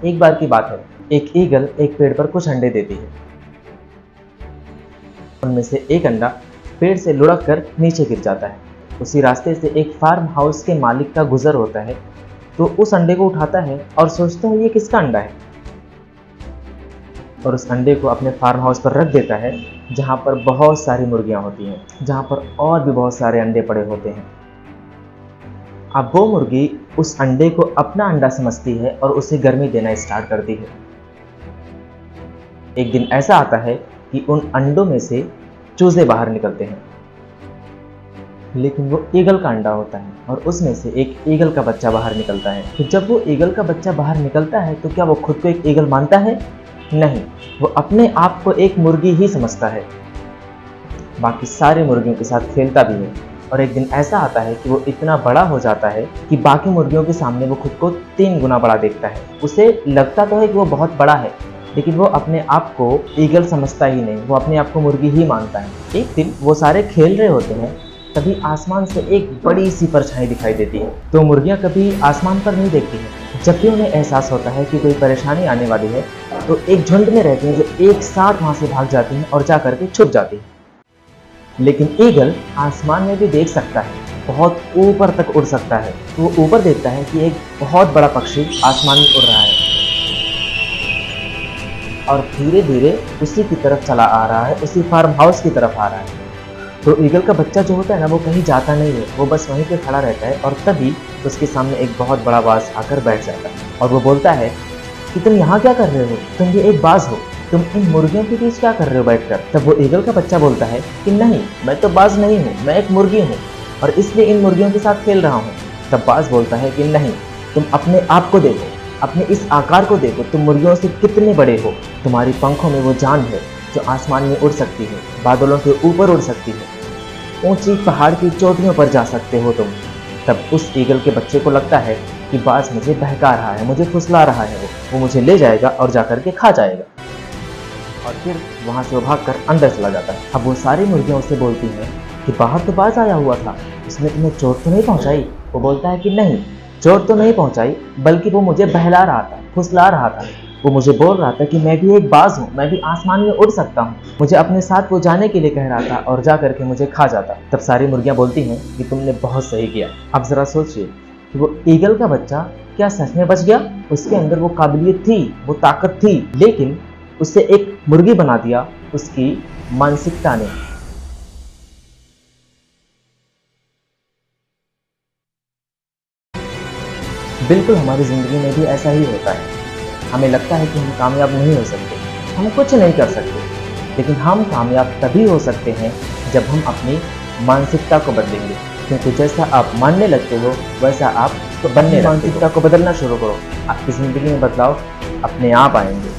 एक बार की बात है, एक ईगल एक पेड़ पर कुछ अंडे देती है। उनमें से एक अंडा पेड़ से लुढ़क कर नीचे गिर जाता है। उसी रास्ते से एक फार्म हाउस के मालिक का गुजर होता है, तो उस अंडे को उठाता है और सोचता है ये किसका अंडा है, और उस अंडे को अपने फार्म हाउस पर रख देता है, जहाँ पर बहुत सारी मुर्गियाँ होती हैं, जहाँ पर और भी बहुत सारे अंडे पड़े होते हैं। अब वो मुर्गी उस अंडे को अपना अंडा समझती है और उसे गर्मी देना स्टार्ट करती है। एक दिन ऐसा आता है कि उन अंडों में से चूजे बाहर निकलते हैं, लेकिन वो ईगल का अंडा होता है और उसमें से एक ईगल का बच्चा बाहर निकलता है। तो जब वो ईगल का बच्चा बाहर निकलता है तो क्या वो खुद को एक ईगल मानता है? नहीं, वो अपने आप को एक मुर्गी ही समझता है। बाकी सारी मुर्गियों के साथ खेलता भी है, और एक दिन ऐसा आता है कि वो इतना बड़ा हो जाता है कि बाकी मुर्गियों के सामने वो खुद को 3 गुना बड़ा देखता है। उसे लगता तो है कि वो बहुत बड़ा है, लेकिन वो अपने आप को ईगल समझता ही नहीं, वो अपने आप को मुर्गी ही मानता है। एक दिन वो सारे खेल रहे होते हैं, तभी आसमान से एक बड़ी सी परछाई दिखाई देती है। तो मुर्गियां कभी आसमान पर नहीं देखती हैं। जब भी उन्हें एहसास होता है कि कोई परेशानी आने वाली है, तो एक झुंड में रहती हैं जो एक साथ वहां से भाग जाती हैं और जा करके छुप जाती हैं। लेकिन ईगल आसमान में भी देख सकता है, बहुत ऊपर तक उड़ सकता है। तो वो ऊपर देखता है कि एक बहुत बड़ा पक्षी आसमान में उड़ रहा है और धीरे धीरे उसी की तरफ चला आ रहा है, उसी फार्म हाउस की तरफ आ रहा है। तो ईगल का बच्चा जो होता है ना, वो कहीं जाता नहीं है, वो बस वहीं पे खड़ा रहता है। और तभी उसके सामने एक बहुत बड़ा बाज आकर बैठ जाता है और वो बोलता है कि तुम यहाँ क्या कर रहे हो? तुम ये एक बाज हो, तुम इन मुर्गियों के बीच क्या कर रहे हो बैठकर? तब वो ईगल का बच्चा बोलता है कि नहीं, मैं तो बाज नहीं हूँ, मैं एक मुर्गी हूँ और इसलिए इन मुर्गियों के साथ खेल रहा हूँ। तब बाज बोलता है कि नहीं, तुम अपने आप को देखो, अपने इस आकार को देखो, तुम मुर्गियों से कितने बड़े हो। तुम्हारी पंखों में वो जान है जो आसमान में उड़ सकती है, बादलों के ऊपर उड़ सकती है, ऊंची पहाड़ की चोटियों पर जा सकते हो तुम। तब उस ईगल के बच्चे को लगता है कि बाज मुझे बहका रहा है, मुझे फुसला रहा है, वो मुझे ले जाएगा और जाकर के खा जाएगा। और फिर वहां से वो भागकर अंदर चला जाता है। अब वो सारी मुर्गियां उससे बोलती हैं कि बाहर तो बाज आया हुआ था, उसने तुम्हें चोट तो नहीं पहुंचाई? वो बोलता है कि नहीं, चोट तो नहीं पहुंचाई, बल्कि वो मुझे बहला रहा था, फुसला रहा था। वो मुझे बोल रहा था कि मैं भी एक बाज हूँ, मैं भी आसमान में उड़ सकता हूँ। मुझे अपने साथ वो जाने के लिए कह रहा था और जा करके मुझे खा जाता। तब सारी मुर्गियां बोलती हैं कि तुमने बहुत सही किया। अब जरा सोचिए कि वो ईगल का बच्चा क्या सच में बच गया? उसके अंदर वो काबिलियत थी, वो ताकत थी, लेकिन उसे एक मुर्गी बना दिया उसकी मानसिकता ने। बिल्कुल हमारी ज़िंदगी में भी ऐसा ही होता है। हमें लगता है कि हम कामयाब नहीं हो सकते, हम कुछ नहीं कर सकते, लेकिन हम कामयाब तभी हो सकते हैं जब हम अपनी मानसिकता को बदलेंगे। क्योंकि जैसा आप मानने लगते हो वैसा आप बनने लगते हो। मानसिकता को बदलना शुरू करो, आपकी ज़िंदगी में बदलाव अपने आप आएंगे।